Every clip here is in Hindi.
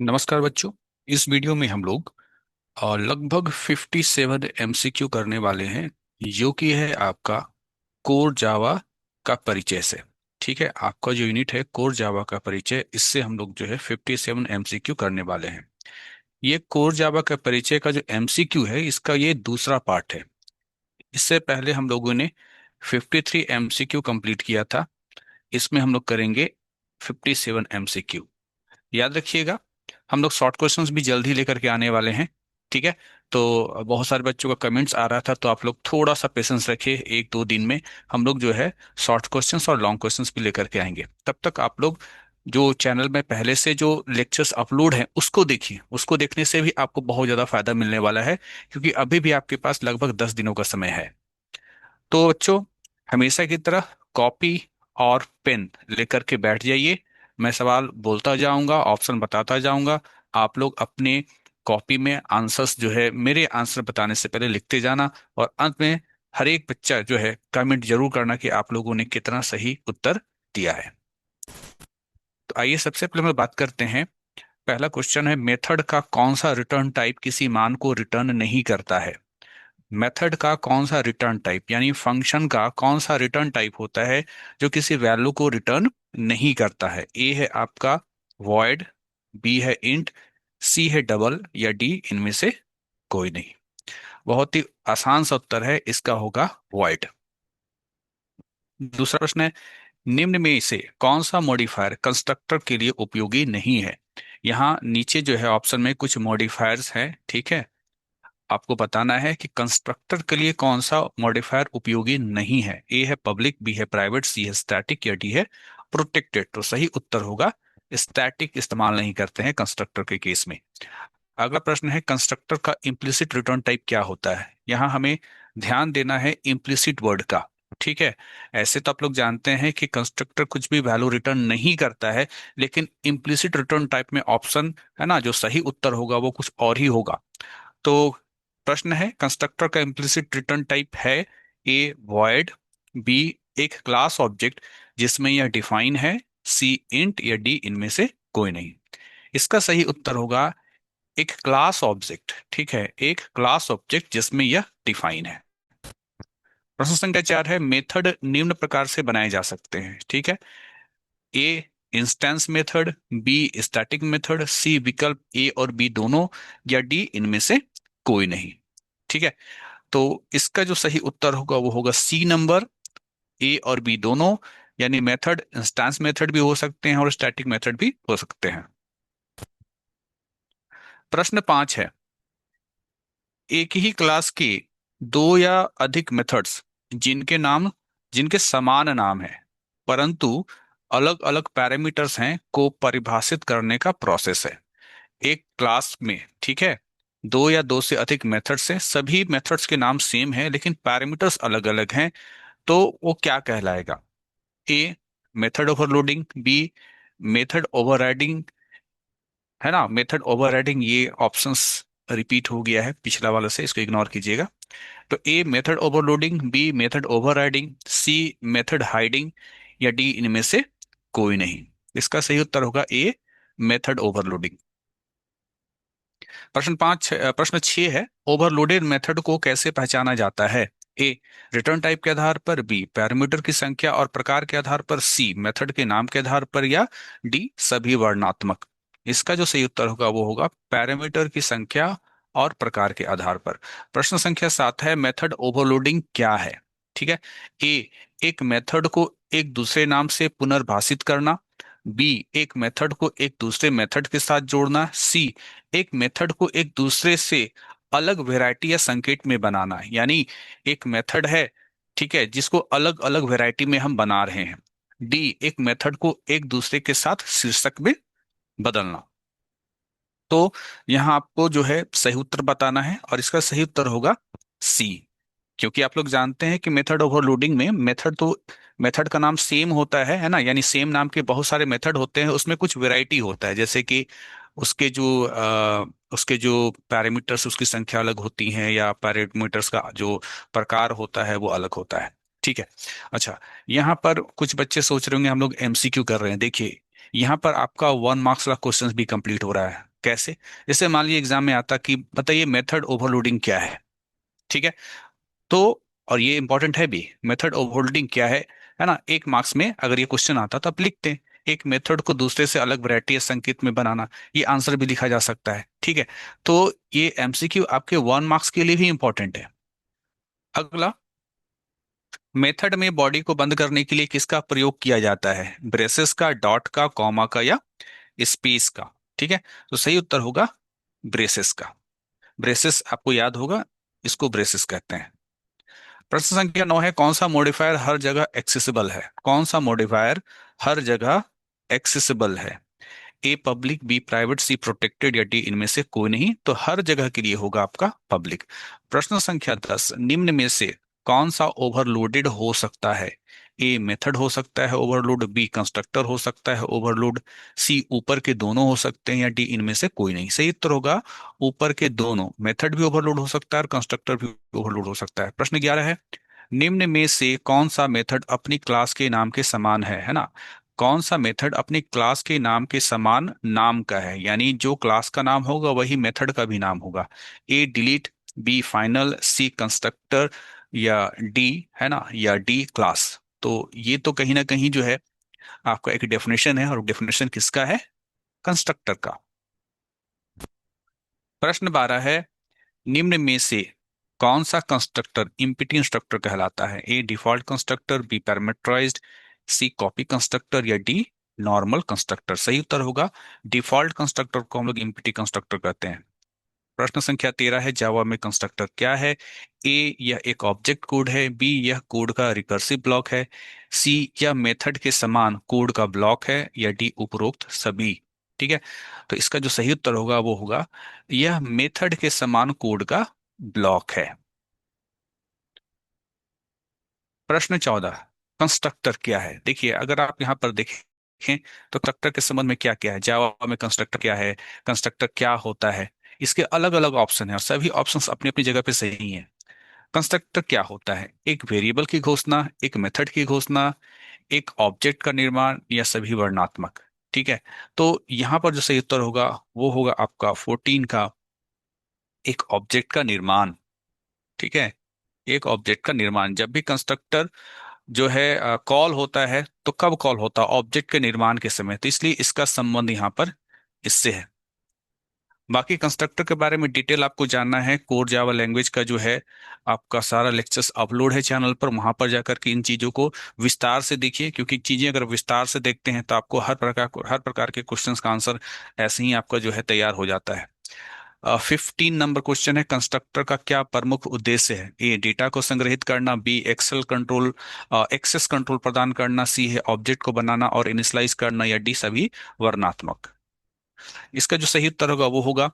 नमस्कार बच्चों। इस वीडियो में हम लोग लगभग 57 एमसीक्यू करने वाले हैं, जो कि है आपका कोर जावा का परिचय से। ठीक है, आपका जो यूनिट है कोर जावा का परिचय, इससे हम लोग जो है 57 एमसीक्यू करने वाले हैं। ये कोर जावा का परिचय का जो एमसीक्यू है, इसका ये दूसरा पार्ट है। इससे पहले हम लोगों ने 53 एमसीक्यू कंप्लीट किया था। इसमें हम लोग करेंगे 57 एमसीक्यू। याद रखिएगा, हम लोग शॉर्ट क्वेश्चंस भी जल्द ही लेकर के आने वाले हैं। ठीक है, तो बहुत सारे बच्चों का कमेंट्स आ रहा था, तो आप लोग थोड़ा सा पेशेंस रखिए। एक दो दिन में हम लोग जो है शॉर्ट क्वेश्चंस और लॉन्ग क्वेश्चंस भी लेकर के आएंगे। तब तक आप लोग जो चैनल में पहले से जो लेक्चर्स अपलोड हैं उसको देखिए। उसको देखने से भी आपको बहुत ज़्यादा फायदा मिलने वाला है, क्योंकि अभी भी आपके पास लगभग 10 दिनों का समय है। तो बच्चों, हमेशा की तरह कॉपी और पेन लेकर के बैठ जाइए। मैं सवाल बोलता जाऊंगा, ऑप्शन बताता जाऊंगा। आप लोग अपने कॉपी में आंसर्स जो है मेरे आंसर बताने से पहले लिखते जाना, और अंत में हर एक बच्चा जो है कमेंट जरूर करना कि आप लोगों ने कितना सही उत्तर दिया है। तो आइए सबसे पहले हम बात करते हैं। पहला क्वेश्चन है, मेथड का कौन सा रिटर्न टाइप किसी मान को रिटर्न नहीं करता है? मेथड का कौन सा रिटर्न टाइप, यानी फंक्शन का कौन सा रिटर्न टाइप होता है जो किसी वैल्यू को रिटर्न नहीं करता है? ए है आपका वॉइड, बी है इंट, सी है डबल, या डी इनमें से कोई नहीं। बहुत ही आसान सा उत्तर है, इसका होगा वॉइड। दूसरा प्रश्न है, निम्न में से कौन सा मॉडिफायर कंस्ट्रक्टर के लिए उपयोगी नहीं है? यहाँ नीचे जो है ऑप्शन में कुछ मॉडिफायर्स हैं। ठीक है, आपको बताना है कि कंस्ट्रक्टर के लिए कौन सा मॉडिफायर उपयोगी नहीं है। ए है पब्लिक, बी है प्राइवेट, सी है स्टैटिक, या डी है प्रोटेक्टेड। तो सही उत्तर होगा स्टैटिक इस्तेमाल नहीं करते हैं कंस्ट्रक्टर के केस में। अगला प्रश्न है, कंस्ट्रक्टर का इम्प्लिसिट रिटर्न टाइप क्या होता है? यहाँ हमें ध्यान देना है इम्प्लिसिट वर्ड का। ठीक है, ऐसे तो आप लोग जानते हैं कि कंस्ट्रक्टर कुछ भी वैल्यू रिटर्न नहीं करता है, लेकिन इम्प्लिसिट रिटर्न टाइप में ऑप्शन है ना, जो सही उत्तर होगा वो कुछ और ही होगा। तो प्रश्न है, कंस्ट्रक्टर का इम्प्लिसिट रिटर्न टाइप है ए वॉइड, बी एक क्लास ऑब्जेक्ट जिसमें यह डिफाइन है, सी इंट, या डी इनमें से कोई नहीं। इसका सही उत्तर होगा एक क्लास ऑब्जेक्ट। ठीक है, एक क्लास ऑब्जेक्ट जिसमें यह डिफाइन है। प्रश्न संख्या 4 है, मेथड निम्न प्रकार से बनाए जा सकते हैं। ठीक है, A instance method, B static method, C विकल्प ए और बी दोनों, या डी इनमें से कोई नहीं। ठीक है, तो इसका जो सही उत्तर होगा वो होगा सी नंबर, ए और बी दोनों। यानी मेथड इंस्टेंस मेथड भी हो सकते हैं और स्टैटिक मेथड भी हो सकते हैं। प्रश्न 5 है, एक ही क्लास के दो या अधिक मेथड्स जिनके समान नाम है परंतु अलग अलग पैरामीटर्स हैं को परिभाषित करने का प्रोसेस है। एक क्लास में, ठीक है, दो या दो से अधिक मेथड्स हैं, सभी मेथड्स के नाम सेम है लेकिन पैरामीटर्स अलग अलग हैं, तो वो क्या कहलाएगा? A method overloading, B method overriding, है ना, मेथड ओवरराइडिंग। ये ऑप्शंस रिपीट हो गया है पिछला वाला से, इसको इग्नोर कीजिएगा। तो A method overloading, B method overriding, C method hiding, या डी इनमें से कोई नहीं। इसका सही उत्तर होगा ए मेथड ओवरलोडिंग। प्रश्न 6 है, ओवरलोडेड मेथड को कैसे पहचाना जाता है? ए रिटर्न टाइप के आधार पर, बी पैरामीटर की संख्या और प्रकार के आधार पर, सी मेथड के नाम के आधार पर, या डी सभी वर्णात्मक। इसका जो सही उत्तर होगा वो होगा पैरामीटर की संख्या और प्रकार के आधार पर। प्रश्न संख्या 7 है, मेथड ओवरलोडिंग क्या है? ठीक है, ए एक मेथड को एक दूसरे नाम से पुनर्भाषित करना, बी एक मेथड को एक दूसरे मेथड के साथ जोड़ना, सी एक मेथड को एक दूसरे से अलग वैरायटी या संकेत में बनाना है। यानी एक मेथड है, ठीक है, जिसको अलग अलग वैरायटी में हम बना रहे हैं। डी एक मेथड को एक दूसरे के साथ शीर्षक में बदलना। तो यहाँ आपको जो है सही उत्तर बताना है, और इसका सही उत्तर होगा सी। क्योंकि आप लोग जानते हैं कि मेथड ओवरलोडिंग में मेथड का नाम सेम होता है ना, यानी सेम नाम के बहुत सारे मेथड होते हैं, उसमें कुछ वैरायटी होता है, जैसे कि उसके जो पैरामीटर्स उसकी संख्या अलग होती हैं, या पैरामीटर्स का जो प्रकार होता है वो अलग होता है। ठीक है, अच्छा, यहाँ पर कुछ बच्चे सोच रहे होंगे हम लोग एमसीक्यू कर रहे हैं। देखिए, यहाँ पर आपका 1 मार्क्स का क्वेश्चन भी कंप्लीट हो रहा है। कैसे? जैसे मान लीजिए एग्जाम में आता कि बताइए मेथड ओवरलोडिंग क्या है। ठीक है। तो और ये इंपॉर्टेंट है भी, मेथड ओवरलोडिंग क्या है ना। एक मार्क्स में अगर ये क्वेश्चन आता तो आप लिखते हैं एक मेथड को दूसरे से अलग वैरायटी या संकेत में बनाना। ये आंसर भी लिखा जा सकता है। ठीक है। तो ये एमसीक्यू आपके 1 मार्क्स के लिए भी इंपॉर्टेंट है। अगला, मेथड में बॉडी को बंद करने के लिए किसका प्रयोग किया जाता है? ब्रेसेस का, डॉट का, कॉमा का, या स्पेस का? ठीक है। तो सही उत्तर होगा ब्रेसेस का। ब्रेसेस आपको याद होगा, इसको ब्रेसेस कहते हैं। प्रश्न संख्या 9 है, कौन सा मॉडिफायर हर जगह एक्सेसिबल है? कौन सा मॉडिफायर हर जगह एक्सेसिबल है? A public, B private, C protected, या डी इनमें से कोई नहीं? तो हर जगह के लिए होगा आपका पब्लिक। प्रश्न संख्या 10, निम्न में से कौन सा ओवरलोडेड हो सकता है? ए मेथड हो सकता है ओवरलोड, बी कंस्ट्रक्टर हो सकता है ओवरलोड, सी ऊपर के दोनों हो सकते हैं, या डी इनमें से कोई नहीं? सही उत्तर होगा ऊपर के दोनों। मेथड भी ओवरलोड हो सकता है और कंस्ट्रक्टर भी ओवरलोड हो सकता है। प्रश्न 11 है, निम्न में से कौन सा मेथड अपनी क्लास के नाम के समान है ना? कौन सा मेथड अपनी क्लास के नाम के समान नाम का है, यानी जो क्लास का नाम होगा वही मेथड का भी नाम होगा? A delete, B final, C constructor, या डी, है ना, या डी क्लास? तो ये तो कहीं ना कहीं जो है आपका एक डेफिनेशन है, और डेफिनेशन किसका है? कंस्ट्रक्टर का। प्रश्न 12 है, निम्न में से कौन सा कंस्ट्रक्टर इम्पिटी इंस्ट्रक्टर कहलाता है? A default constructor, B parameterised, C copy constructor, या डी नॉर्मल कंस्ट्रक्टर? सही उत्तर होगा डिफॉल्ट कंस्ट्रक्टर को हम लोग इम्पिटी कंस्ट्रक्टर कहते हैं। प्रश्न संख्या 13 है, जावा में कंस्ट्रक्टर क्या है? ए यह एक ऑब्जेक्ट कोड है, बी यह कोड का रिकर्सिव ब्लॉक है, सी यह मेथड के समान कोड का ब्लॉक है, या डी उपरोक्त सभी? ठीक है। तो इसका जो सही उत्तर होगा वो होगा यह मेथड के समान कोड का ब्लॉक है। प्रश्न 14, कंस्ट्रक्टर क्या है? देखिए अगर आप यहाँ पर देखें तो कंस्ट्रक्टर के संबंध में क्या क्या है, जावा में कंस्ट्रक्टर क्या है, कंस्ट्रक्टर क्या होता है, इसके अलग अलग ऑप्शन है और सभी ऑप्शंस अपनी अपनी जगह पे सही हैं। कंस्ट्रक्टर क्या होता है? एक वेरिएबल की घोषणा, एक मेथड की घोषणा, एक ऑब्जेक्ट का निर्माण, या सभी वर्णात्मक? ठीक है। तो यहाँ पर जो सही उत्तर होगा वो होगा आपका 14 का, एक ऑब्जेक्ट का निर्माण। ठीक है। एक ऑब्जेक्ट का निर्माण, जब भी कंस्ट्रक्टर जो है कॉल होता है तो कब कॉल होता है? ऑब्जेक्ट के निर्माण के समय, तो इसलिए इसका संबंध यहाँ पर इससे है। बाकी कंस्ट्रक्टर के बारे में डिटेल आपको जानना है, कोर जावा लैंग्वेज का जो है आपका सारा लेक्चर्स अपलोड है चैनल पर, वहां पर जाकर के इन चीजों को विस्तार से देखिए, क्योंकि चीजें अगर विस्तार से देखते हैं तो आपको हर प्रकार के क्वेश्चंस का आंसर ऐसे ही आपका जो है तैयार हो जाता है। 15 नंबर क्वेश्चन है, कंस्ट्रक्टर का क्या प्रमुख उद्देश्य है? ए डेटा को संग्रहित करना, बी एक्सेस कंट्रोल प्रदान करना, सी है ऑब्जेक्ट को बनाना और इनिशियलाइज करना, या डी सभी वर्णात्मक? इसका जो सही उत्तर होगा वो होगा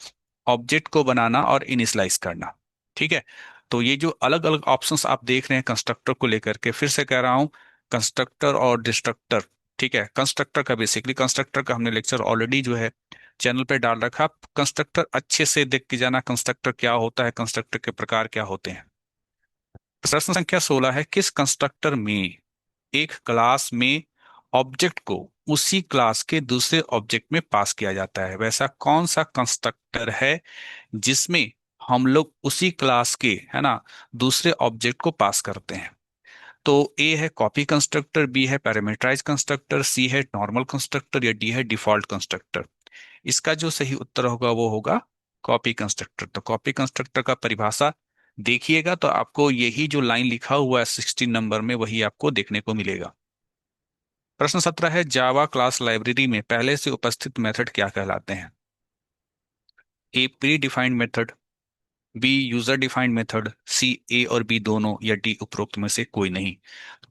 ऑब्जेक्ट को बनाना और इनिशियलाइज करना। ठीक है। तो ये जो अलग अलग ऑप्शंस आप देख रहे हैं कंस्ट्रक्टर को लेकर के, फिर से कह रहा हूं, कंस्ट्रक्टर और डिस्ट्रक्टर। ठीक है। कंस्ट्रक्टर का बेसिकली कंस्ट्रक्टर का हमने लेक्चर ऑलरेडी जो है चैनल पे डाल रखा। आप कंस्ट्रक्टर अच्छे से देख के जाना, कंस्ट्रक्टर क्या होता है, कंस्ट्रक्टर के प्रकार क्या होते हैं। प्रश्न संख्या 16 है, किस कंस्ट्रक्टर में एक क्लास में ऑब्जेक्ट को उसी क्लास के दूसरे ऑब्जेक्ट में पास किया जाता है? वैसा कौन सा कंस्ट्रक्टर है जिसमें हम लोग उसी क्लास के, है ना, दूसरे ऑब्जेक्ट को पास करते हैं? तो ए है कॉपी कंस्ट्रक्टर, बी है पैरामीटराइज कंस्ट्रक्टर, सी है नॉर्मल कंस्ट्रक्टर, या डी है डिफॉल्ट कंस्ट्रक्टर? इसका जो सही उत्तर होगा वो होगा कॉपी कंस्ट्रक्टर। तो कॉपी कंस्ट्रक्टर का परिभाषा देखिएगा तो आपको यही जो लाइन लिखा हुआ है 16 नंबर में वही आपको देखने को मिलेगा। प्रश्न 17 है, जावा क्लास लाइब्रेरी में पहले से उपस्थित मेथड क्या कहलाते हैं? A predefined method, B user defined method, C A और बी दोनों, या डी उपरोक्त में से कोई नहीं?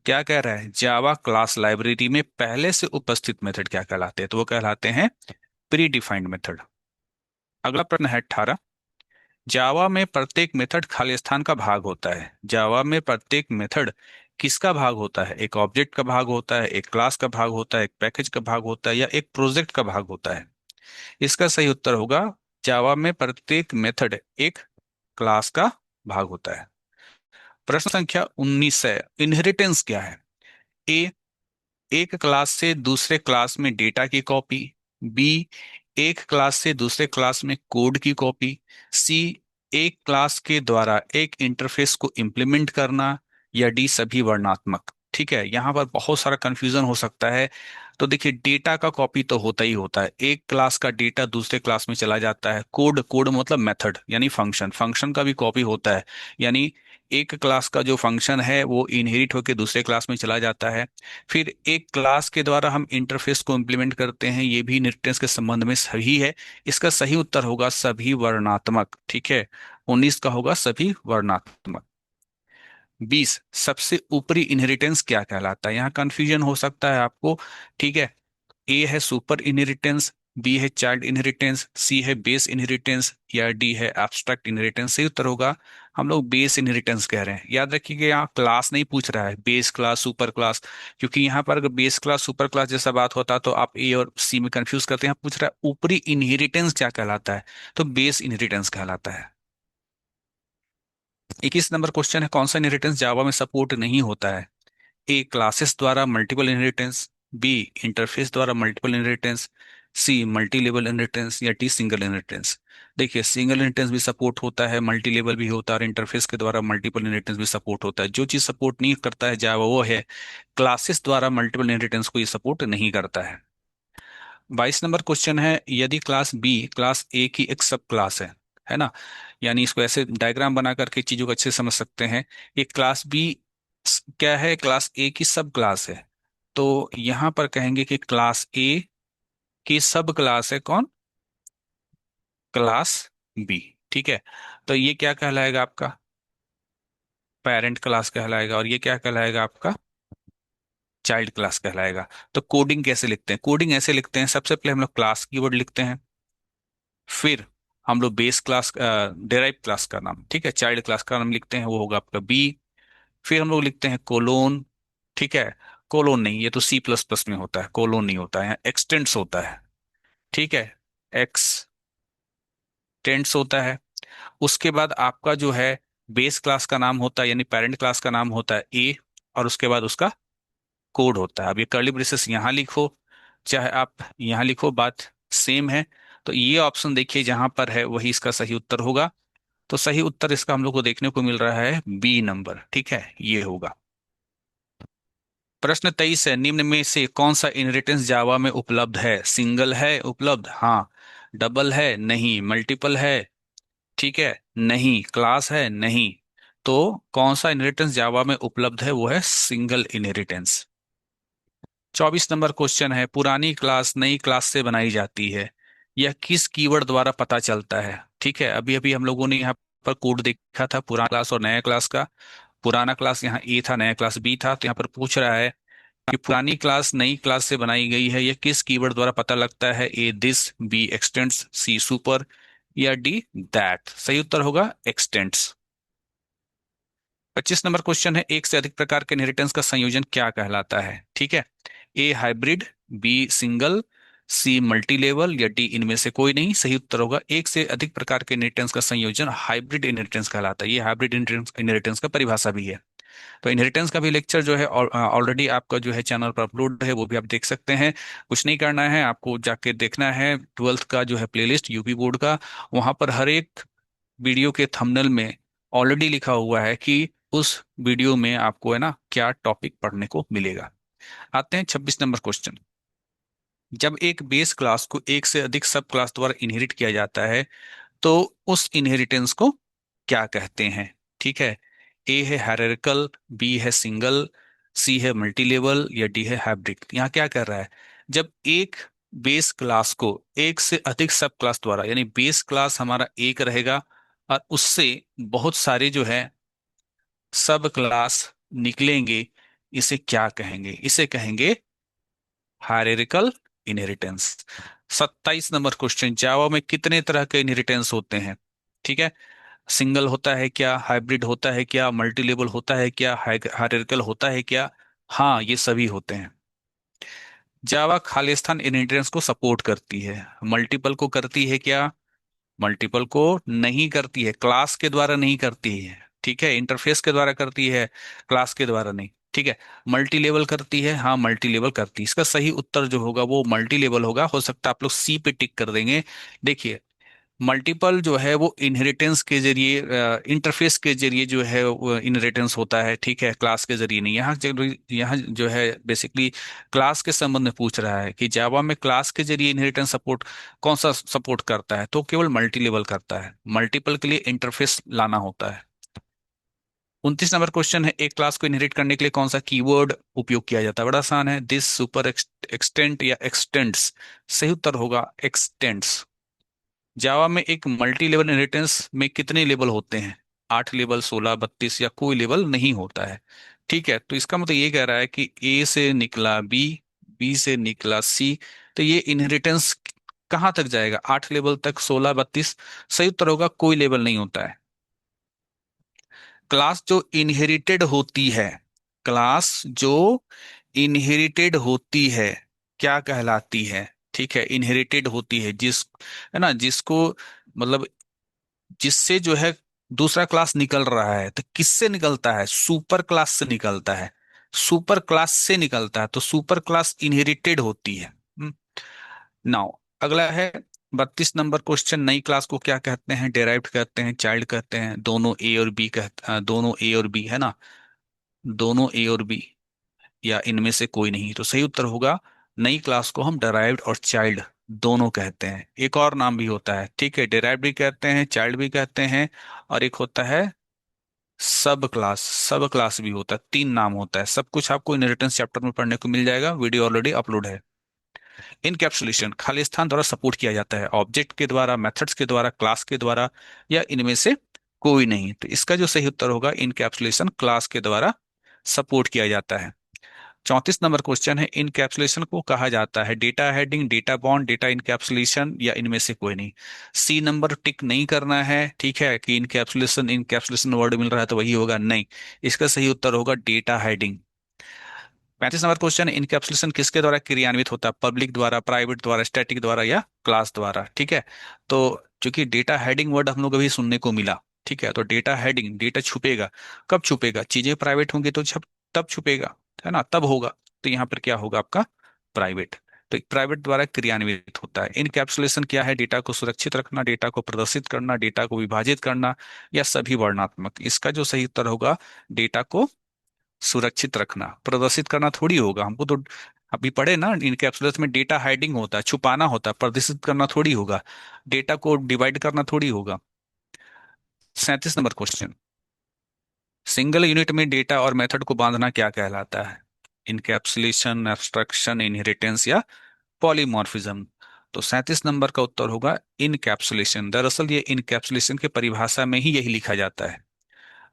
क्या कह रहा है, जावा क्लास लाइब्रेरी में पहले से उपस्थित मेथड क्या कहलाते हैं? तो वो कहलाते हैं प्री डिफाइंड मेथड। अगला प्रश्न है 18, जावा में प्रत्येक मेथड खाली स्थान का भाग होता है। जावा में प्रत्येक मेथड किसका भाग होता है? एक ऑब्जेक्ट का भाग होता है, एक क्लास का भाग होता है, एक पैकेज का भाग होता है, या एक प्रोजेक्ट का भाग होता है? इसका सही उत्तर होगा जावा में प्रत्येक मेथड एक क्लास का भाग होता है। प्रश्न संख्या 19 है, इनहेरिटेंस क्या है? ए एक क्लास से दूसरे क्लास में डेटा की कॉपी, बी एक क्लास से दूसरे क्लास में कोड की कॉपी। सी, एक क्लास के द्वारा एक इंटरफेस को इम्प्लीमेंट करना। या डी, सभी वर्णात्मक। ठीक है, यहाँ पर बहुत सारा कंफ्यूजन हो सकता है। तो देखिए, डेटा का कॉपी तो होता ही होता है, एक क्लास का डेटा दूसरे क्लास में चला जाता है। कोड, कोड मतलब मेथड यानी फंक्शन, फंक्शन का भी कॉपी होता है। यानी एक क्लास का जो फंक्शन है वो इनहेरिट होकर दूसरे क्लास में चला जाता है। फिर एक क्लास के द्वारा हम इंटरफेस को इम्प्लीमेंट करते हैं, ये भी इनहेरिटेंस के संबंध में सही है। इसका सही उत्तर होगा सभी वर्णात्मक। ठीक है, 19 का होगा सभी वर्णात्मक। 20, सबसे ऊपरी इनहेरिटेंस क्या कहलाता है? यहाँ कंफ्यूजन हो सकता है आपको। ठीक है, ए है सुपर इनहेरिटेंस, बी है चाइल्ड इनहेरिटेंस, सी है बेस इनहेरिटेंस, या डी है एब्स्ट्रैक्ट इनहेरिटेंस। सही उत्तर होगा, हम लोग बेस इनहेरिटेंस कह रहे हैं। याद रखिएगा, यहाँ क्लास नहीं पूछ रहा है, बेस क्लास सुपर क्लास। क्योंकि यहाँ पर अगर बेस क्लास सुपर क्लास जैसा बात होता तो आप ए और सी में कंफ्यूज करते हैं। यहाँ पूछ रहा है ऊपरी इनहेरिटेंस क्या कहलाता है, तो बेस इनहेरिटेंस कहलाता है। 21 नंबर क्वेश्चन है, कौन सा इनहेरिटेंस जावा में सपोर्ट नहीं होता है? ए, क्लासेस द्वारा मल्टीपल इनहेरिटेंस, बी, इंटरफेस द्वारा मल्टीपल इनहेरिटेंस, सी, मल्टी लेवल इनहेरिटेंस, या डी, सिंगल इनहेरिटेंस। देखिए, सिंगल इनहेरिटेंस भी सपोर्ट होता है, मल्टी लेवल भी होता है, और इंटरफेस के द्वारा मल्टीपल इनहेरिटेंस भी सपोर्ट होता है। जो चीज सपोर्ट नहीं करता है जावा वो है क्लासेस द्वारा मल्टीपल इनहेरिटेंस को, ये सपोर्ट नहीं करता है। 22 नंबर क्वेश्चन है, यदि क्लास बी क्लास ए की एक सब क्लास है ना, यानी इसको ऐसे डायग्राम बना करके चीजों को अच्छे से समझ सकते हैं। ये क्लास बी क्या है? क्लास ए की सब क्लास है। तो यहां पर कहेंगे कि क्लास ए की सब क्लास है कौन? Class B. ठीक है, तो ये क्या कहलाएगा आपका? पेरेंट क्लास कहलाएगा, और ये क्या कहलाएगा आपका? चाइल्ड क्लास कहलाएगा। तो कोडिंग कैसे लिखते हैं? कोडिंग ऐसे लिखते हैं, सबसे पहले हम लोग क्लास कीवर्ड लिखते हैं, फिर हम लोग बेस क्लास डेराइव क्लास का नाम, ठीक है, चाइल्ड क्लास का नाम लिखते हैं, वो होगा आपका बी। फिर हम लोग लिखते हैं कोलोन। ठीक है, कोलोन नहीं, ये तो सी प्लस प्लस में होता है, कोलोन नहीं होता है, यहाँ एक्सटेंड्स होता है। ठीक है, एक्सटेंड्स होता है। उसके बाद आपका जो है बेस क्लास का नाम होता है, यानी पेरेंट क्लास का नाम होता है ए, और उसके बाद उसका कोड होता है। अब ये कर्ली ब्रेसेस यहाँ लिखो चाहे आप यहाँ लिखो, बात सेम है। तो ये ऑप्शन देखिए जहां पर है वही इसका सही उत्तर होगा। तो सही उत्तर इसका हम लोग को देखने को मिल रहा है बी नंबर। ठीक है, ये होगा। प्रश्न 23 है, निम्न में से कौन सा इनहेरिटेंस जावा में उपलब्ध है? सिंगल है, उपलब्ध, हाँ। डबल है, नहीं। मल्टीपल है, ठीक है, नहीं। क्लास है, नहीं। तो कौन सा इनहेरिटेंस जावा में उपलब्ध है? वो है सिंगल इनहेरिटेंस। 24 नंबर क्वेश्चन है, पुरानी क्लास नई क्लास से बनाई जाती है, यह किस कीवर्ड द्वारा पता चलता है? ठीक है, अभी अभी हम लोगों ने यहाँ पर कोड देखा था पुराना क्लास और नया क्लास का। पुराना क्लास यहाँ ए था, नया क्लास बी था। तो यहाँ पर पूछ रहा है कि पुरानी क्लास नई क्लास से बनाई गई है, यह किस कीवर्ड द्वारा पता लगता है? A, this, B, extends, C, super, या डी, दैट। सही उत्तर होगा एक्सटेंड्स। 25 नंबर क्वेश्चन है, एक से अधिक प्रकार के इनहेरिटेंस का संयोजन क्या कहलाता है? ठीक है, ए, हाइब्रिड, बी, सिंगल, सी, मल्टी लेवल, या डी, इनमें से कोई नहीं। सही उत्तर होगा एक से अधिक प्रकार के इनहेरिटेंस का संयोजन हाइब्रिड इनहेरिटेंस कहलाता है। ये हाइब्रिड इनहेरिटेंस का परिभाषा भी है। तो इनहेरिटेंस का भी लेक्चर जो है ऑलरेडी आपका जो है चैनल पर अपलोड है, वो भी आप देख सकते हैं। कुछ नहीं करना है आपको, जाके देखना है 12th का जो है प्लेलिस्ट यूपी बोर्ड का। वहां पर हर एक वीडियो के थंबनेल में ऑलरेडी लिखा हुआ है कि उस वीडियो में आपको है ना क्या टॉपिक पढ़ने को मिलेगा। आते हैं 26 नंबर क्वेश्चन। जब एक बेस क्लास को एक से अधिक सब क्लास द्वारा इनहेरिट किया जाता है तो उस इनहेरिटेंस को क्या कहते हैं? ठीक है, ए है हायरार्किकल, बी है सिंगल, सी है मल्टी लेवल, या डी है हाइब्रिड। यहाँ क्या कर रहा है? जब एक बेस क्लास को एक से अधिक सब क्लास द्वारा, यानी बेस क्लास हमारा एक रहेगा और उससे बहुत सारे जो है सब क्लास निकलेंगे, इसे क्या कहेंगे? इसे कहेंगे हायरार्किकल इनहेरिटेंस। 27 नंबर क्वेश्चन, जावा में कितने तरह के इनहेरिटेंस होते हैं? ठीक है, सिंगल होता है क्या, हाइब्रिड होता है क्या, मल्टी लेवल होता है क्या, हायरार्किकल होता है क्या? हाँ, ये सभी होते हैं। जावा खालिस्तान इनहेरिटेंस को सपोर्ट करती है, मल्टीपल को करती है क्या? मल्टीपल को नहीं करती है, क्लास के द्वारा नहीं करती है। ठीक है, इंटरफेस के द्वारा करती है, क्लास के द्वारा नहीं। ठीक है। मल्टी लेवल करती है, हाँ मल्टी लेवल करती है। इसका सही उत्तर जो होगा वो मल्टी लेवल होगा। हो सकता है आप लोग सी पे टिक कर देंगे। देखिए, मल्टीपल जो है वो इनहेरिटेंस के जरिए, इंटरफेस के जरिए जो है वो इनहेरिटेंस होता है, ठीक है, क्लास के जरिए नहीं। यहाँ जो है बेसिकली क्लास के संबंध में पूछ रहा है कि जावा में क्लास के जरिए इनहेरिटेंस सपोर्ट कौन सा सपोर्ट करता है, तो केवल मल्टी लेवल करता है। मल्टीपल के लिए इंटरफेस लाना होता है। 29 नंबर क्वेश्चन है, एक क्लास को इनहेरिट करने के लिए कौन सा कीवर्ड उपयोग किया जाता है? बड़ा आसान है, दिस, सुपर, एक्सटेंट या एक्सटेंड्स। सही उत्तर होगा एक्सटेंड्स। जावा में एक मल्टी लेवल इनहेरिटेंस में कितने लेवल होते हैं? 8 लेवल, 16, 32 या कोई लेवल नहीं होता है। ठीक है, तो इसका मतलब ये कह रहा है कि ए से निकला बी, बी से निकला सी, तो ये इनहेरिटेंस कहाँ तक जाएगा? 8 लेवल तक, 16, 32। सही उत्तर होगा कोई लेवल नहीं होता है। क्लास जो इनहेरिटेड होती है, क्लास जो इनहेरिटेड होती है क्या कहलाती है? ठीक है, इनहेरिटेड होती है जिस, है ना, जिसको मतलब जिससे जो है दूसरा क्लास निकल रहा है, तो किससे निकलता है? सुपर क्लास से निकलता है। सुपर क्लास से निकलता है तो सुपर क्लास इनहेरिटेड होती है। नाउ अगला है 32 नंबर क्वेश्चन, नई क्लास को क्या कहते हैं? डेराइव्ड कहते हैं, चाइल्ड कहते हैं, दोनों ए और बी दोनों ए और बी, है ना, दोनों ए और बी, या इनमें से कोई नहीं? तो सही उत्तर होगा नई क्लास को हम डेराइव्ड और चाइल्ड दोनों कहते हैं। एक और नाम भी होता है, ठीक है, डेराइव्ड भी कहते हैं, चाइल्ड भी कहते हैं, और एक होता है सब क्लास। सब क्लास भी होता है, तीन नाम होता है। सब कुछ आपको इनहेरिटेंस चैप्टर में पढ़ने को मिल जाएगा, वीडियो ऑलरेडी अपलोड है। इनकैप्सुलेशन खाली स्थान द्वारा सपोर्ट किया जाता है, ऑब्जेक्ट के द्वारा, मेथड्स के द्वारा, क्लास के द्वारा, या इनमें से कोई नहीं? तो इसका जो सही उत्तर होगा इनकैप्सुलेशन क्लास के द्वारा सपोर्ट किया जाता है। 34 नंबर क्वेश्चन है, इनकैप्सुलेशन को कहा जाता है data heading, data bond, data encapsulation, या इनमें से कोई नहीं? सी नंबर टिक नहीं करना है, ठीक है, कि इनकैप्सुलेशन इनकैप्सुलेशन वर्ड मिल रहा है तो वही होगा, नहीं। इसका सही उत्तर होगा data heading. 35 number question, encapsulation किसके द्वारा क्रियान्वित होता है? पब्लिक द्वारा, प्राइवेट द्वारा, स्टैटिक द्वारा, या क्लास द्वारा? ठीक है, तो चूंकि डेटा हेडिंग वर्ड हम लोग अभी सुनने को मिला, ठीक है, तो डेटा हेडिंग, डेटा छुपेगा। कब छुपेगा? चीजें प्राइवेट होंगी तो तब छुपेगा, है ना, तब होगा। तो यहाँ पर क्या होगा आपका? प्राइवेट। तो प्राइवेट द्वारा क्रियान्वित होता है। इनकैप्सुलेशन क्या है? डेटा को सुरक्षित रखना, डेटा को प्रदर्शित करना, डेटा को विभाजित करना, या सभी वर्णात्मक? इसका जो सही उत्तर होगा डेटा को सुरक्षित रखना, प्रदर्शित करना थोड़ी होगा। हमको तो अभी पढ़े ना, इनकैप्सुलेशन में डेटा हाइडिंग होता है, छुपाना होता है, प्रदर्शित करना थोड़ी होगा, डेटा को डिवाइड करना थोड़ी होगा। 37 नंबर क्वेश्चन, सिंगल यूनिट में डेटा और मेथड को बांधना क्या कहलाता है? इनकैप्सुलेशन, एब्स्ट्रक्शन, इनहेरिटेंस, या पॉलीमॉर्फिज्म? तो 37 नंबर का उत्तर होगा इनकैप्सुलेशन। दरअसल ये इनकैप्सुलेशन की परिभाषा में ही यही लिखा जाता है।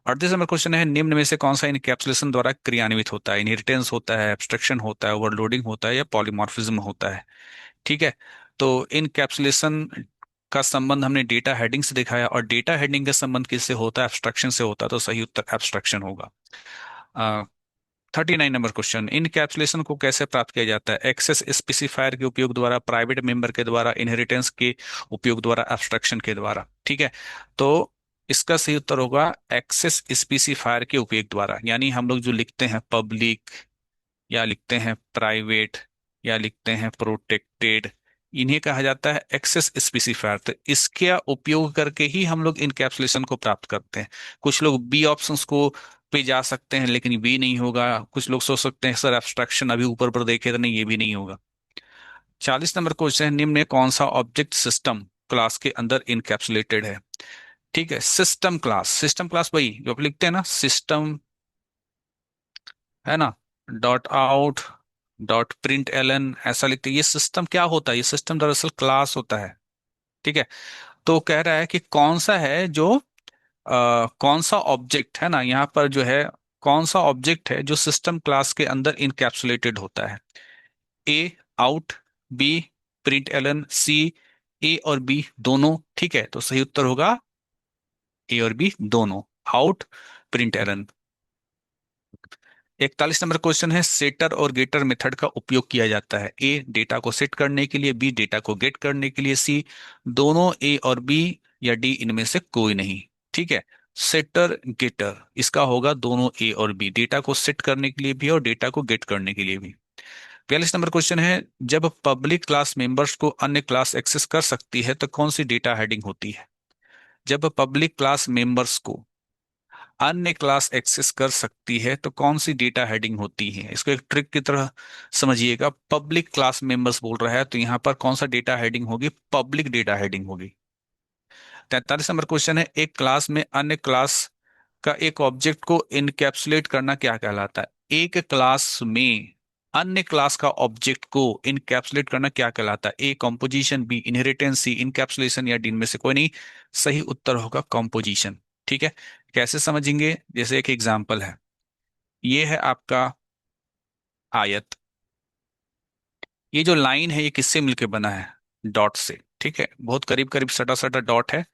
38 नंबर क्वेश्चन है, निम्न में से कौन सा इनकैप्सुलेशन द्वारा क्रियान्वित होता है? इनहेरिटेंस होता है, एब्स्ट्रक्शन होता है, ओवरलोडिंग होता है, या पॉलीमॉर्फिज्म होता है? ठीक है, तो इनकैप्सुलेशन का संबंध हमने डेटा हेडिंग से दिखाया, और डेटा हेडिंग का संबंध किससे होता है? एब्स्ट्रक्शन से होता है, तो सही उत्तर एब्स्ट्रक्शन होगा। 39 नंबर क्वेश्चन, इनकैप्सुलेशन को कैसे प्राप्त किया जाता है? एक्सेस स्पेसिफायर के उपयोग द्वारा, प्राइवेट मेंबर के द्वारा, इनहेरिटेंस के उपयोग द्वारा, एब्स्ट्रक्शन के द्वारा? ठीक है, तो इसका सही उत्तर होगा एक्सेस स्पेसिफायर के उपयोग द्वारा। यानी हम लोग जो लिखते हैं पब्लिक, या लिखते हैं प्राइवेट, या लिखते हैं प्रोटेक्टेड, इन्हें कहा जाता है एक्सेस स्पेसिफायर। तो इसके उपयोग करके ही हम लोग इनकैप्सुलेशन को प्राप्त करते हैं। कुछ लोग बी ऑप्शंस को पे जा सकते हैं, लेकिन बी नहीं होगा। कुछ लोग सोच सकते हैं सर एब्स्ट्रक्शन अभी ऊपर पर देखे तो नहीं, ये भी नहीं होगा। 40 नंबर क्वेश्चन है, निम्न में कौन सा ऑब्जेक्ट सिस्टम क्लास के अंदर इनकैप्सुलेटेड है? ठीक है, सिस्टम क्लास, सिस्टम क्लास वही जो आप लिखते हैं ना, सिस्टम, है ना, dot out, dot println, ऐसा लिखते हैं। ये सिस्टम क्या होता है? ये सिस्टम दरअसल क्लास होता है। ठीक है, तो कह रहा है कि कौन सा है जो कौन सा ऑब्जेक्ट है ना, यहाँ पर जो है कौन सा ऑब्जेक्ट है जो सिस्टम क्लास के अंदर इनकैप्सुलेटेड होता है? ए out, B print Elon, C A और बी दोनों? ठीक है, तो सही उत्तर होगा ए और बी दोनों, out, println. 41 number question है, सेटर और गेटर मेथड का उपयोग किया जाता है? ए डेटा को सेट करने के लिए, बी डेटा को गेट करने के लिए, सी दोनों ए और बी, या डी इनमें से कोई नहीं? ठीक है, सेटर गेटर, इसका होगा दोनों ए और बी, डेटा को सेट करने के लिए भी और डेटा को गेट करने के लिए भी। 42 नंबर क्वेश्चन है, जब पब्लिक क्लास मेंबर्स को अन्य क्लास एक्सेस कर सकती है तो कौन सी डेटा हेडिंग होती है? जब पब्लिक क्लास मेंबर्स को अन्य क्लास एक्सेस कर सकती है तो कौन सी डेटा हेडिंग होती है? इसको एक ट्रिक की तरह समझिएगा। पब्लिक क्लास मेंबर्स बोल रहा है तो यहां पर कौन सा डेटा हेडिंग होगी? पब्लिक डेटा हेडिंग होगी। 43 नंबर क्वेश्चन है, एक क्लास में अन्य क्लास का एक ऑब्जेक्ट को इनकैप्सुलेट करना क्या कहलाता है? एक क्लास में अन्य क्लास का ऑब्जेक्ट को इनकैप्सुलेट करना क्या कहलाता है? ए कॉम्पोजिशन, बी इनहेरिटेंस, सी इनकैप्सुलेशन, या डी इनमें से कोई नहीं। सही उत्तर होगा कॉम्पोजिशन। ठीक है, कैसे समझेंगे? जैसे एक एग्जांपल है, ये है आपका आयत। ये जो लाइन है ये किससे मिलके बना है? डॉट से। ठीक है, बहुत करीब करीब सटा सटा डॉट है,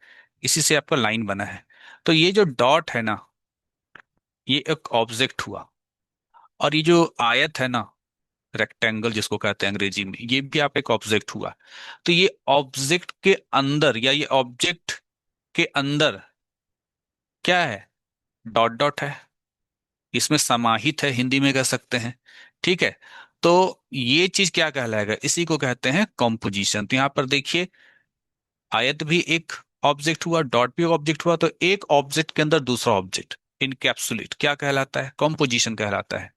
इसी से आपका लाइन बना है। तो ये जो डॉट है ना, ये एक ऑब्जेक्ट हुआ, और ये जो आयत है ना, रेक्टेंगल जिसको कहते हैं अंग्रेजी में, ये भी आप एक ऑब्जेक्ट हुआ। तो ये ऑब्जेक्ट के अंदर, या ये ऑब्जेक्ट के अंदर क्या है? डॉट डॉट है, इसमें समाहित है, हिंदी में कह सकते हैं। ठीक है, तो ये चीज क्या कहलाएगा? इसी को कहते हैं कॉम्पोजिशन। तो यहां पर देखिए, आयत भी एक ऑब्जेक्ट हुआ, डॉट भी ऑब्जेक्ट हुआ, तो एक ऑब्जेक्ट के अंदर दूसरा ऑब्जेक्ट इनकैप्सुलेट क्या कहलाता है? कॉम्पोजिशन कहलाता है।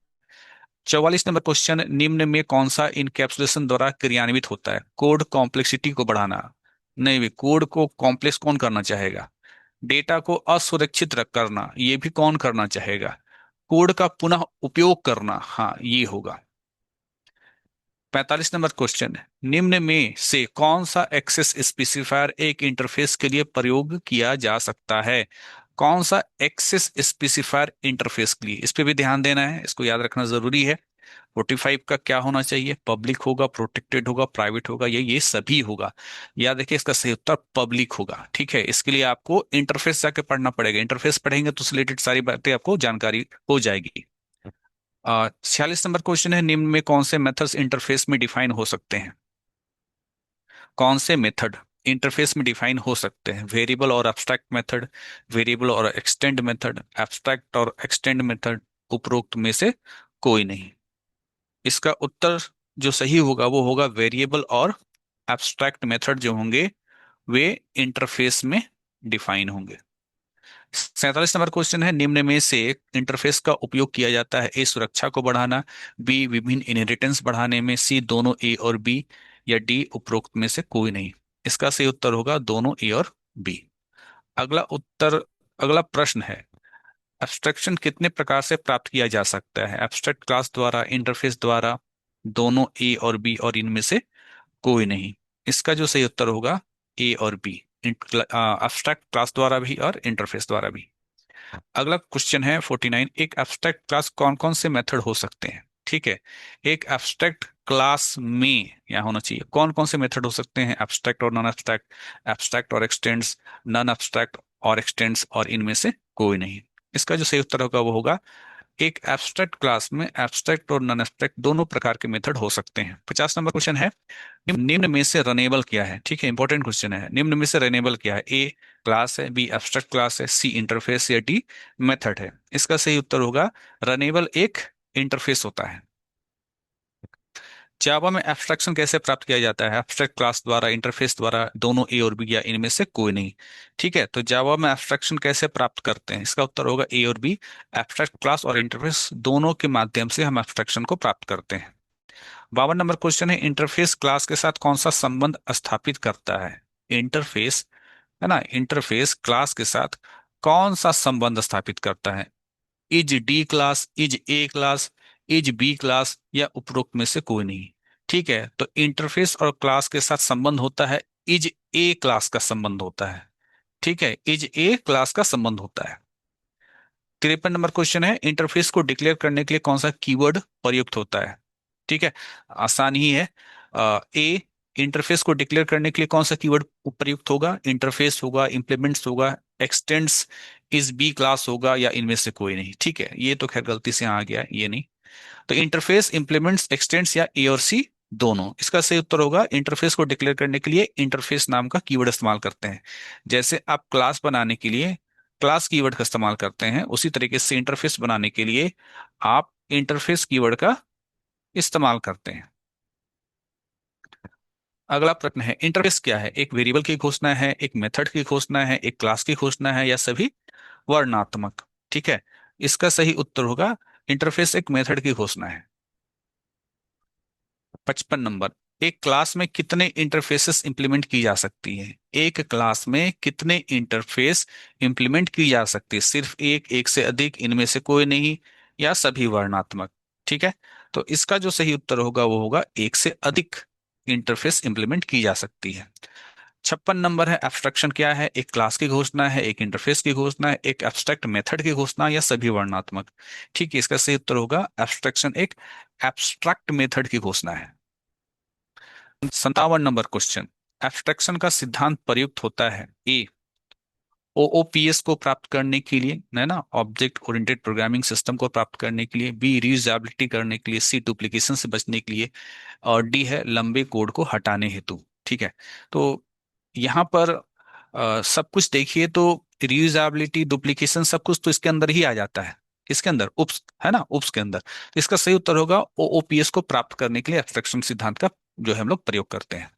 44 नंबर क्वेश्चन, निम्न में कौन सा इनकैप्सुलेशन द्वारा क्रियान्वित होता है? कोड कॉम्प्लेक्सिटी को बढ़ाना। नहीं भी, कोड को कॉम्प्लेक्स कौन करना चाहेगा? डेटा को असुरक्षित रख करना, ये भी कौन करना चाहेगा? कोड का पुनः उपयोग करना, हाँ ये होगा। 45 नंबर क्वेश्चन है, निम्न में से कौन सा एक्सेस स्पेसिफायर एक इंटरफेस के लिए प्रयोग किया जा सकता है? कौन सा एक्सेस स्पेसिफायर इंटरफेस के लिए? इस पे भी ध्यान देना है, इसको याद रखना जरूरी है। 45 का क्या होना चाहिए? पब्लिक होगा, प्रोटेक्टेड होगा, प्राइवेट होगा, ये सभी होगा। याद रखिए, इसका सही उत्तर पब्लिक होगा। ठीक है, इसके लिए आपको इंटरफेस जाके पढ़ना पड़ेगा, इंटरफेस पढ़ेंगे तो रिलेटेड सारी बातें आपको जानकारी हो जाएगी। 46 नंबर क्वेश्चन है, निम्न में कौन से मेथड्स इंटरफेस में डिफाइन हो सकते हैं? कौन से मेथड इंटरफेस में डिफाइन हो सकते हैं? वेरिएबल और एब्स्ट्रैक्ट मेथड, वेरिएबल और एक्सटेंड मेथड, एब्स्ट्रैक्ट और एक्सटेंड मेथड, उपरोक्त में से कोई नहीं। इसका उत्तर जो सही होगा वो होगा वेरिएबल और एब्स्ट्रैक्ट मेथड जो होंगे वे इंटरफेस में डिफाइन होंगे। 47 नंबर क्वेश्चन है, निम्न में से इंटरफेस का उपयोग किया जाता है? ए सुरक्षा को बढ़ाना, बी विभिन्न इनहेरिटेंस बढ़ाने में, सी दोनों ए और बी, या डी उपरोक्त में से कोई नहीं। इसका सही उत्तर होगा दोनों ए और बी। अगला उत्तर, अगला प्रश्न है, एब्स्ट्रैक्शन कितने प्रकार से प्राप्त किया जा सकता है? एब्स्ट्रैक्ट क्लास द्वारा, इंटरफेस द्वारा, दोनों ए और बी, और इनमें से कोई नहीं। इसका जो सही उत्तर होगा ए और बी, एब्स्ट्रैक्ट क्लास द्वारा भी और इंटरफेस द्वारा भी। अगला क्वेश्चन है 49, एक एब्स्ट्रैक्ट क्लास कौन कौन से मेथड हो सकते हैं? ठीक है, एक एब्स्ट्रैक्ट क्लास में यहाँ होना चाहिए कौन कौन से मेथड हो सकते हैं? एब्स्ट्रैक्ट और नॉन एब्स्ट्रैक्ट, एब्स्ट्रैक्ट और एक्सटेंड्स, नॉन एब्स्ट्रैक्ट और एक्सटेंड्स, और इनमें से कोई नहीं। इसका जो सही उत्तर होगा वो होगा, एक एब्स्ट्रैक्ट क्लास में एब्स्ट्रैक्ट और नॉन एब्स्ट्रैक्ट दोनों प्रकार के मेथड हो सकते हैं। 50 नंबर क्वेश्चन है, निम्न में से रनेबल क्या है? ठीक है, इंपॉर्टेंट क्वेश्चन है। निम्न में से रनेबल क्या है? ए क्लास है, बी एब्स्ट्रैक्ट क्लास है, सी इंटरफेस, या डी मेथड है। इसका सही उत्तर होगा रनेबल एक इंटरफेस होता है। जावा में एब्स्ट्रैक्शन कैसे प्राप्त किया जाता है? एब्स्ट्रैक्ट क्लास द्वारा, इंटरफेस द्वारा, दोनों ए और बी, या इनमें से कोई नहीं। ठीक है, तो जावा में एब्स्ट्रैक्शन कैसे प्राप्त करते हैं? इसका उत्तर होगा ए और बी, एब्स्ट्रैक्ट क्लास और इंटरफेस दोनों के माध्यम से हम एब्स्ट्रैक्शन को प्राप्त करते हैं। 52 नंबर क्वेश्चन है, इंटरफेस क्लास के साथ कौन सा संबंध स्थापित करता है? इंटरफेस है ना, इंटरफेस क्लास के साथ कौन सा संबंध स्थापित करता है? Is D class, is A class, is B class, या उपरोक्त में से कोई नहीं। ठीक है, तो इंटरफेस और क्लास के साथ संबंध होता है, इज ए क्लास का संबंध होता है। ठीक है, इज ए क्लास का संबंध होता है। 53 नंबर क्वेश्चन है, इंटरफेस को डिक्लेयर करने के लिए कौन सा कीवर्ड प्रयुक्त होता है? ठीक है, आसान ही है। ए, इंटरफेस को डिक्लेयर करने के लिए कौन सा कीवर्ड प्रयुक्त होगा? इंटरफेस होगा, इंप्लीमेंट्स होगा, एक्सटेंड्स, इस बी क्लास होगा, या इनमें से कोई नहीं। ठीक है, ये तो खैर गलती से यहाँ आ गया, ये नहीं। तो इंटरफेस, इंप्लीमेंट्स, एक्सटेंड्स, या ए और सी दोनों। इसका सही उत्तर होगा, इंटरफेस को डिक्लेयर करने के लिए इंटरफेस नाम का कीवर्ड इस्तेमाल करते हैं। जैसे आप क्लास बनाने के लिए क्लास कीवर्ड का इस्तेमाल करते हैं, उसी तरीके से इंटरफेस बनाने के लिए आप इंटरफेस कीवर्ड का इस्तेमाल करते हैं। अगला प्रश्न है, इंटरफेस क्या है? एक वेरिएबल की घोषणा है, एक मेथड की घोषणा है, एक क्लास की घोषणा है, या सभी वर्णनात्मक? ठीक है, इसका सही उत्तर होगा इंटरफेस एक मेथड की घोषणा है। 55 नंबर, एक क्लास में कितने इंटरफेसेस इंप्लीमेंट की जा सकती है? एक क्लास में कितने इंटरफेस इंप्लीमेंट की जा सकती है? सिर्फ एक, एक से अधिक, इनमें से कोई नहीं, या सभी वर्णात्मक? ठीक है, तो इसका जो सही उत्तर होगा वो होगा एक से अधिक इंटरफेस इंप्लीमेंट की जा सकती है। 56 नंबर है, एब्स्ट्रक्शन क्या है? एक क्लास की घोषणा है, एक इंटरफेस की घोषणा है, एक एब्स्ट्रैक्ट मेथड की घोषणा, या सभी वर्णात्मक? ठीक है, इसका सही उत्तर होगा एब्स्ट्रैक्शन एक एब्स्ट्रैक्ट मेथड की घोषणा है। 57 नंबर क्वेश्चन, एब्स्ट्रैक्शन का सिद्धांत प्रयुक्त होता है ए, ओओपीएस को प्राप्त करने के लिए, है ना, ऑब्जेक्ट ओरिएंटेड प्रोग्रामिंग सिस्टम को प्राप्त करने के लिए, बी रीयूजेबिलिटी करने के लिए, सी डुप्लीकेशन से बचने के लिए, और डी है लंबे कोड को हटाने हेतु। ठीक है, तो यहाँ पर सब कुछ देखिए तो रीयूजेबिलिटी, डुप्लीकेशन, सब कुछ तो इसके अंदर ही आ जाता है। इसके अंदर उप्स है ना, उप्स के अंदर। तो इसका सही उत्तर होगा ओओपीएस को प्राप्त करने के लिए एब्स्ट्रैक्शन सिद्धांत का जो है हम लोग प्रयोग करते हैं।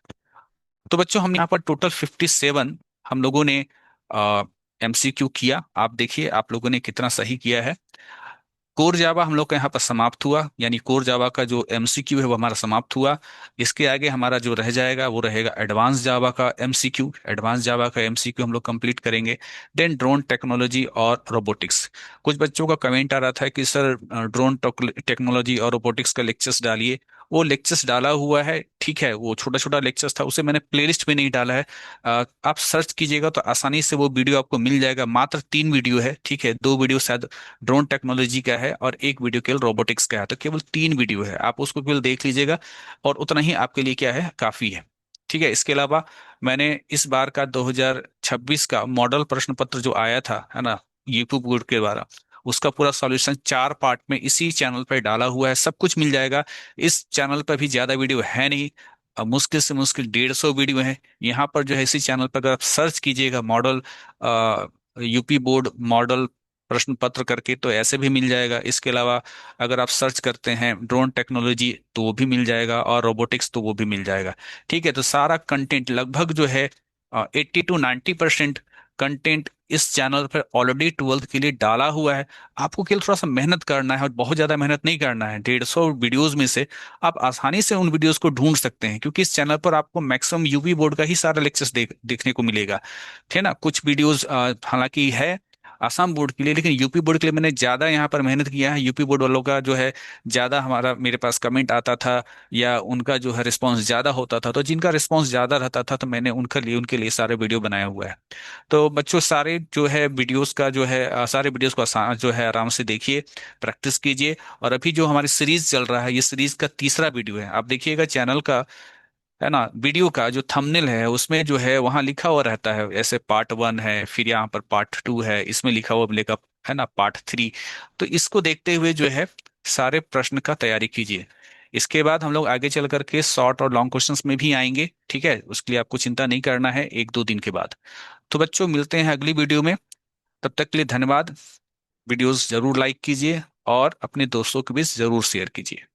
तो बच्चों, हम यहाँ पर टोटल 57 हम लोगों ने एमसीक्यू किया। आप देखिए आप लोगों ने कितना सही किया है। कोर जावा हम लोग का यहाँ पर समाप्त हुआ, यानी कोर जावा का जो एमसीक्यू है वो हमारा समाप्त हुआ। इसके आगे हमारा जो रह जाएगा वो रहेगा एडवांस जावा का एमसीक्यू। एडवांस जावा का एमसीक्यू हम लोग कंप्लीट करेंगे। देन ड्रोन टेक्नोलॉजी और रोबोटिक्स। कुछ बच्चों का कमेंट आ रहा था कि सर ड्रोन टेक्नोलॉजी और रोबोटिक्स का लेक्चर्स डालिए। वो लेक्चर्स डाला हुआ है, ठीक है, वो छोटा छोटा लेक्चर्स था, उसे मैंने प्लेलिस्ट में नहीं डाला है। आप सर्च कीजिएगा तो आसानी से वो वीडियो आपको मिल जाएगा। मात्र 3 वीडियो है, ठीक है, 2 वीडियो शायद ड्रोन टेक्नोलॉजी का है और एक वीडियो केवल रोबोटिक्स का है। तो केवल 3 वीडियो है, आप उसको केवल देख लीजिएगा और उतना ही आपके लिए क्या है, काफी है। ठीक है, इसके अलावा मैंने इस बार का 2026 का मॉडल प्रश्न पत्र जो आया था, है ना, यूट्यूब बोर्ड के द्वारा, उसका पूरा सॉल्यूशन 4 पार्ट में इसी चैनल पर डाला हुआ है। सब कुछ मिल जाएगा। इस चैनल पर भी ज्यादा वीडियो है नहीं, अब मुश्किल से मुश्किल 150 वीडियो है। यहाँ पर जो है इसी चैनल पर अगर आप सर्च कीजिएगा मॉडल, यूपी बोर्ड मॉडल प्रश्न पत्र करके, तो ऐसे भी मिल जाएगा। इसके अलावा अगर आप सर्च करते हैं ड्रोन टेक्नोलॉजी तो वो भी मिल जाएगा, और रोबोटिक्स तो वो भी मिल जाएगा। ठीक है, तो सारा कंटेंट लगभग जो है 80 to 90% कंटेंट इस चैनल पर ऑलरेडी 12th के लिए डाला हुआ है। आपको केवल थोड़ा सा मेहनत करना है, और बहुत ज्यादा मेहनत नहीं करना है। 150 वीडियोज में से आप आसानी से उन वीडियोस को ढूंढ सकते हैं, क्योंकि इस चैनल पर आपको मैक्सिमम यूपी बोर्ड का ही सारा लेक्चर्स देखने को मिलेगा। ठीक है ना, कुछ वीडियोस हालांकि है आसाम बोर्ड के लिए, लेकिन यूपी बोर्ड के लिए मैंने ज्यादा यहाँ पर मेहनत किया है। यूपी बोर्ड वालों का जो है ज्यादा हमारा मेरे पास कमेंट आता था, या उनका जो है रिस्पांस ज्यादा होता था। तो जिनका रिस्पांस ज्यादा रहता था तो मैंने उनके लिए सारे वीडियो बनाया हुआ है। तो बच्चों, सारे जो है वीडियोस का जो है सारे वीडियोस को जो है आराम से देखिए, प्रैक्टिस कीजिए। और अभी जो हमारी सीरीज चल रहा है, ये सीरीज का तीसरा वीडियो है। आप देखिएगा चैनल का, है ना, वीडियो का जो थंबनेल है उसमें जो है वहां लिखा हुआ रहता है, ऐसे पार्ट 1 है, फिर यहाँ पर पार्ट 2 है, इसमें लिखा हुआ मिलेगा, है ना, पार्ट 3। तो इसको देखते हुए जो है सारे प्रश्न का तैयारी कीजिए। इसके बाद हम लोग आगे चल करके शॉर्ट और लॉन्ग क्वेश्चंस में भी आएंगे। ठीक है, उसके लिए आपको चिंता नहीं करना है, 1-2 दिन के बाद। तो बच्चों, मिलते हैं अगली वीडियो में। तब तक के लिए धन्यवाद। वीडियोस जरूर लाइक कीजिए और अपने दोस्तों के बीच जरूर शेयर कीजिए।